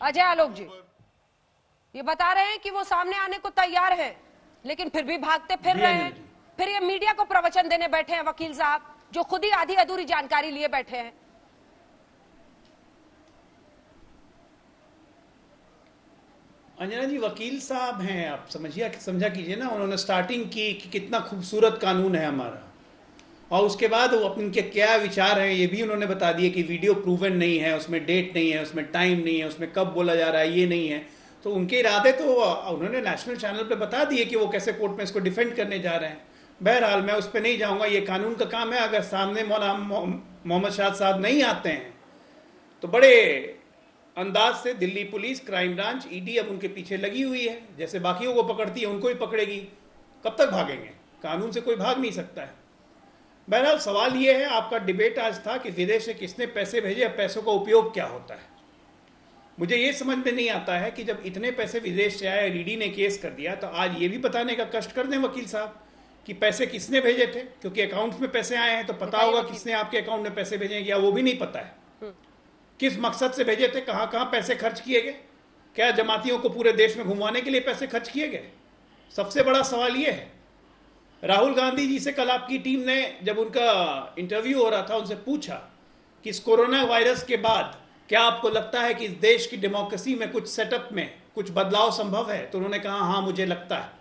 अजय आलोक जी ये बता रहे हैं कि वो सामने आने को तैयार है, लेकिन फिर भी भागते फिर रहे हैं। फिर ये मीडिया को प्रवचन देने बैठे हैं वकील साहब, जो खुद ही आधी अधूरी जानकारी लिए बैठे हैं। अंजना जी वकील साहब हैं, आप समझा कीजिए ना। उन्होंने स्टार्टिंग की कि कितना खूबसूरत कानून है हमारा, और उसके बाद वो उनके क्या विचार हैं ये भी उन्होंने बता दिए कि वीडियो प्रूवन नहीं है, उसमें डेट नहीं है, उसमें टाइम नहीं है, उसमें कब बोला जा रहा है ये नहीं है। तो उनके इरादे तो उन्होंने नेशनल चैनल पे बता दिए कि वो कैसे कोर्ट में इसको डिफेंड करने जा रहे हैं। बहरहाल मैं उस पर नहीं जाऊंगा, ये कानून का काम है। अगर सामने मोहम्मद शाद साहब नहीं आते हैं तो बड़े अंदाज से Delhi police, crime branch, ED अब उनके पीछे लगी हुई है। जैसे बाकियों को पकड़ती है उनको ही पकड़ेगी। कब तक भागेंगे? कानून से कोई भाग नहीं सकता है। बहरहाल सवाल यह है, आपका डिबेट आज था कि विदेश से किसने पैसे भेजे, पैसों का उपयोग क्या होता है। मुझे ये समझ में नहीं आता है कि जब इतने पैसे विदेश से आए और ईडी ने केस कर दिया, तो आज ये भी बताने का कष्ट कर दें वकील साहब कि पैसे किसने भेजे थे, क्योंकि अकाउंट में पैसे आए हैं तो पता होगा किसने आपके अकाउंट में पैसे भेजे, या वो भी नहीं पता है। किस मकसद से भेजे थे, कहां कहां पैसे खर्च किए गए, क्या जमातियों को पूरे देश में घुमाने के लिए पैसे खर्च किए गए। सबसे बड़ा सवाल यह है। राहुल गांधी जी से कल आपकी टीम ने, जब उनका इंटरव्यू हो रहा था, उनसे पूछा कि इस कोरोना वायरस के बाद क्या आपको लगता है कि इस देश की डेमोक्रेसी में कुछ सेटअप में कुछ बदलाव संभव है, तो उन्होंने कहा हाँ मुझे लगता है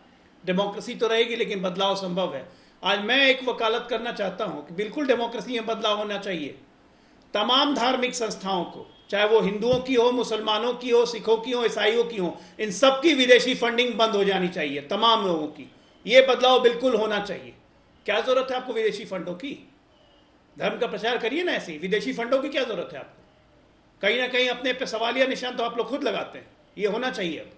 डेमोक्रेसी तो रहेगी लेकिन बदलाव संभव है। आज मैं एक वकालत करना चाहता हूं कि बिल्कुल डेमोक्रेसी में बदलाव होना चाहिए। तमाम धार्मिक संस्थाओं को, चाहे वो हिंदुओं की हो, मुसलमानों की हो, सिखों की हो, ईसाइयों की हो, इन सब की विदेशी फंडिंग बंद हो जानी चाहिए। तमाम लोगों की ये बदलाव बिल्कुल होना चाहिए। क्या जरूरत है आपको विदेशी फंडों की? धर्म का प्रचार करिए ना ऐसे ही। विदेशी फंडों की क्या जरूरत है आपको? कहीं ना कहीं अपने पे सवालिया निशान तो आप लोग खुद लगाते हैं। ये होना चाहिए अब।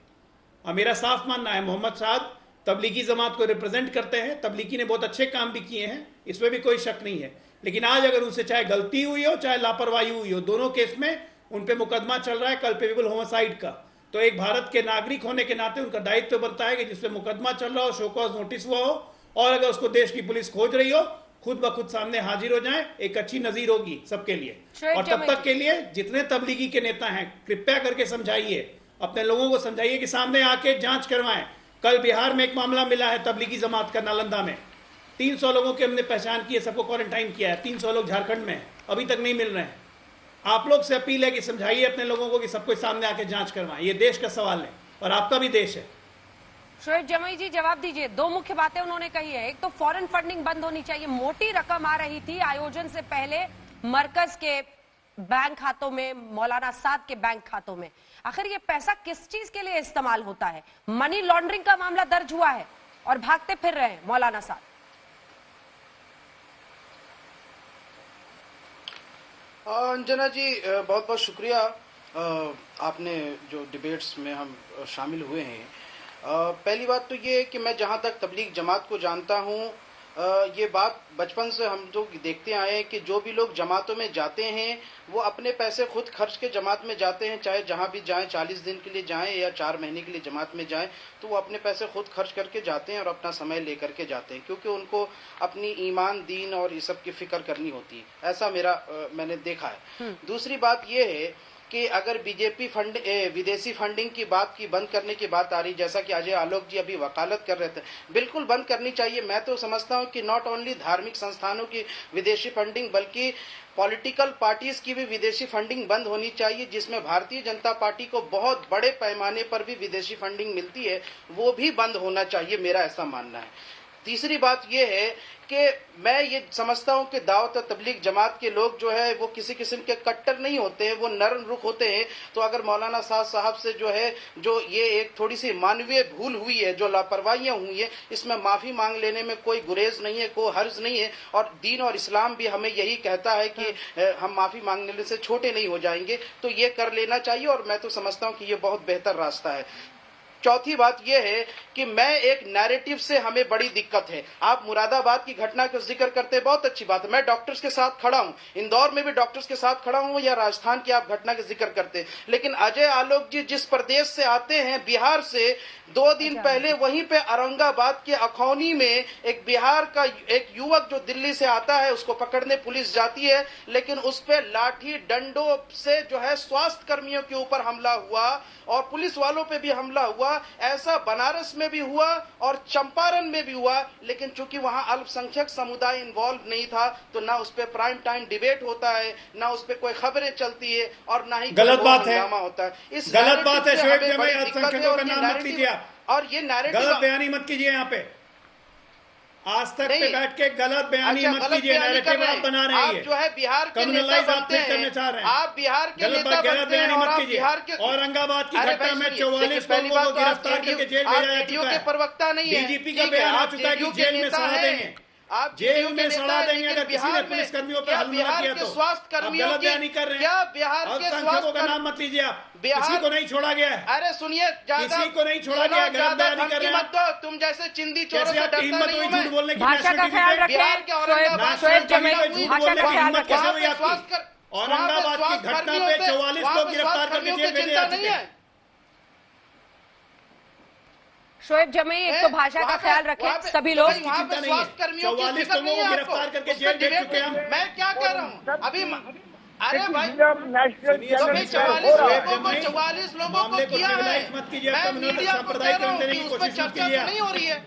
और मेरा साफ मानना है, मोहम्मद साहब तबलीगी जमात को रिप्रेजेंट करते हैं, तबलीगी ने बहुत अच्छे काम भी किए हैं, इसमें भी कोई शक नहीं है। लेकिन आज अगर उनसे चाहे गलती हुई हो चाहे लापरवाही हुई हो, दोनों केस में उन पे मुकदमा चल रहा है कल्पेबल होमिसाइड का, तो एक भारत के नागरिक होने के नाते उनका दायित्व बनता है कि जिसपे मुकदमा चल रहा हो, शो कॉज नोटिस हुआ हो, और अगर उसको देश की पुलिस खोज रही हो, खुद ब खुद सामने हाजिर हो जाए। एक अच्छी नजीर होगी सबके लिए। और तब तक के लिए जितने तबलीगी के नेता हैं, कृपया करके समझाइए, अपने लोगों को समझाइए कि सामने आके जांच करवाएं। कल बिहार में एक मामला मिला है तबलीगी जमात का, नालंदा में 300 लोगों की हमने पहचान की है, सबको क्वारंटाइन किया है। 300 लोग झारखंड में अभी तक नहीं मिल रहे हैं। आप लोग से अपील है कि समझाइए अपने लोगों को कि सबको सामने आके जांच करवाएं। ये देश का सवाल है और आपका भी देश है। शोएब जमई जी जवाब दीजिए। दो मुख्य बातें उन्होंने कही है। एक तो फॉरेन फंडिंग बंद होनी चाहिए। मोटी रकम आ रही थी आयोजन से पहले मरकज के बैंक खातों में, मौलाना साद के बैंक खातों में। आखिर ये पैसा किस चीज के लिए इस्तेमाल होता है? मनी लॉन्ड्रिंग का मामला दर्ज हुआ है और भागते फिर रहे हैं मौलाना साद। अंजना जी बहुत बहुत शुक्रिया। आपने जो डिबेट्स में हम शामिल हुए हैं, पहली बात तो ये है कि मैं जहाँ तक तबलीग जमात को जानता हूँ, ये बात बचपन से हम लोग देखते आए हैं कि जो भी लोग जमातों में जाते हैं वो अपने पैसे खुद खर्च के जमात में जाते हैं। चाहे जहाँ भी जाएं, 40 दिन के लिए जाएं या 4 महीने के लिए जमात में जाएं, तो वो अपने पैसे खुद खर्च करके जाते हैं और अपना समय लेकर के जाते हैं, क्योंकि उनको अपनी ईमान, दीन और ये सब की फिक्र करनी होती है। ऐसा मैंने देखा है। दूसरी बात ये है कि अगर बीजेपी विदेशी फंडिंग की बात की बंद करने की बात आ रही, जैसा कि अजय आलोक जी अभी वकालत कर रहे थे, बिल्कुल बंद करनी चाहिए। मैं तो समझता हूं कि नॉट ओनली धार्मिक संस्थानों की विदेशी फंडिंग, बल्कि पॉलिटिकल पार्टीज की भी विदेशी फंडिंग बंद होनी चाहिए, जिसमें भारतीय जनता पार्टी को बहुत बड़े पैमाने पर भी विदेशी फंडिंग मिलती है, वो भी बंद होना चाहिए, मेरा ऐसा मानना है। तीसरी बात यह है कि मैं ये समझता हूं कि दावत तबलीग जमात के लोग जो है वो किसी किस्म के कट्टर नहीं होते हैं, वो नरम रुख होते हैं। तो अगर मौलाना साहब से जो ये एक थोड़ी सी मानवीय भूल हुई है, जो लापरवाहियां हुई है, इसमें माफी मांग लेने में कोई गुरेज नहीं है, कोई हर्ज नहीं है। और दीन और इस्लाम भी हमें यही कहता है कि हम माफी मांगने से छोटे नहीं हो जाएंगे, तो ये कर लेना चाहिए। और मैं तो समझता हूँ कि ये बहुत बेहतर रास्ता है। चौथी बात यह है कि मैं एक नैरेटिव से हमें बड़ी दिक्कत है। आप मुरादाबाद की घटना का जिक्र करते हैं, बहुत अच्छी बात है, मैं डॉक्टर्स के साथ खड़ा हूं, इंदौर में भी डॉक्टर्स के साथ खड़ा हूं, या राजस्थान की आप घटना का जिक्र करते हैं, लेकिन अजय आलोक जी जिस प्रदेश से आते हैं, बिहार से, 2 दिन पहले वहीं पे औरंगाबाद के अखौनी में एक बिहार का एक युवक जो दिल्ली से आता है, उसको पकड़ने पुलिस जाती है, लेकिन उस पे लाठी डंडों से जो है स्वास्थ्य कर्मियों के ऊपर हमला हुआ और पुलिस वालों पे भी हमला हुआ। ऐसा बनारस में भी हुआ और चंपारण में भी हुआ, लेकिन चूंकि वहां अल्पसंख्यक समुदाय इन्वॉल्व नहीं था, तो ना उस पे प्राइम टाइम डिबेट होता है, ना उस पे कोई खबरें चलती है, और ना ही गलत बात है, होता है। इस गलत बात है। शोएब शोएब जमाई अल्पसंख्यकों का नाम मत लीजिए, और ये नैरेटिव गलत बयानी मत कीजिए। यहाँ पे आज तक पे बैठ के गलत बयानी मत कीजिए, नैरेटिव आप बना रहे हैं। आप जो है बिहार के नेता बनते हैं, करना चाह रहे हैं, आप बिहार के नेता बनते हैं और आप बिहार के औरंगाबाद की घटना में 44 लोगों को गिरफ्तार करके जेल भेजा जा चुका है। प्रवक्ता नहीं है, डीजीपी का बयान आ चुका है कि जेल में सड़ा देंगे, आप जेल में सड़ा देंगे अगर किसी ने पुलिसकर्मियों पर हमला किया तो। स्वास्थ्य कर्मियों गलत बयानी कर रहे हैं, क्या बिहार के अल्पसंख्यकों का नाम मत लीजिए आप, किसी को नहीं छोड़ा गया है। अरे सुनिए, किसी को नहीं छोड़ा गया, गलत बयानी कर रहे हैं। तुम जैसे चिंदी चोरों से डरता हिम्मत नहीं हुई हूं झूठ बोलने की, भाषा का ख्याल रखें। शोएब जमाई भाषा का ख्याल रखें। औरंगाबाद की घटना पे 44 लोग गिरफ्तार करके जेल भेजे जा चुके हैं। शोएब जमाई एक तो भाषा का ख्याल रखें सभी लोग। वहाँ पे स्वास्थ्य कर्मियों की 44 फिक्र लोगों नहीं को है गिरफ्तार आपको। करके उस जेल पे भेज चुके हैं हम। मैं क्या कह रहा हूँ अभी, अरे भाई नेशनल तो भाई 44 लोगों को मामले को किया है, ट्रिविलाइज मत कीजिए। मैं अब तो मीडिया को कह सांप्रदायिक रहा हूँ देने कि की उस पर कोशिश मत चर्चा तो कीजिए। नहीं हो रही है।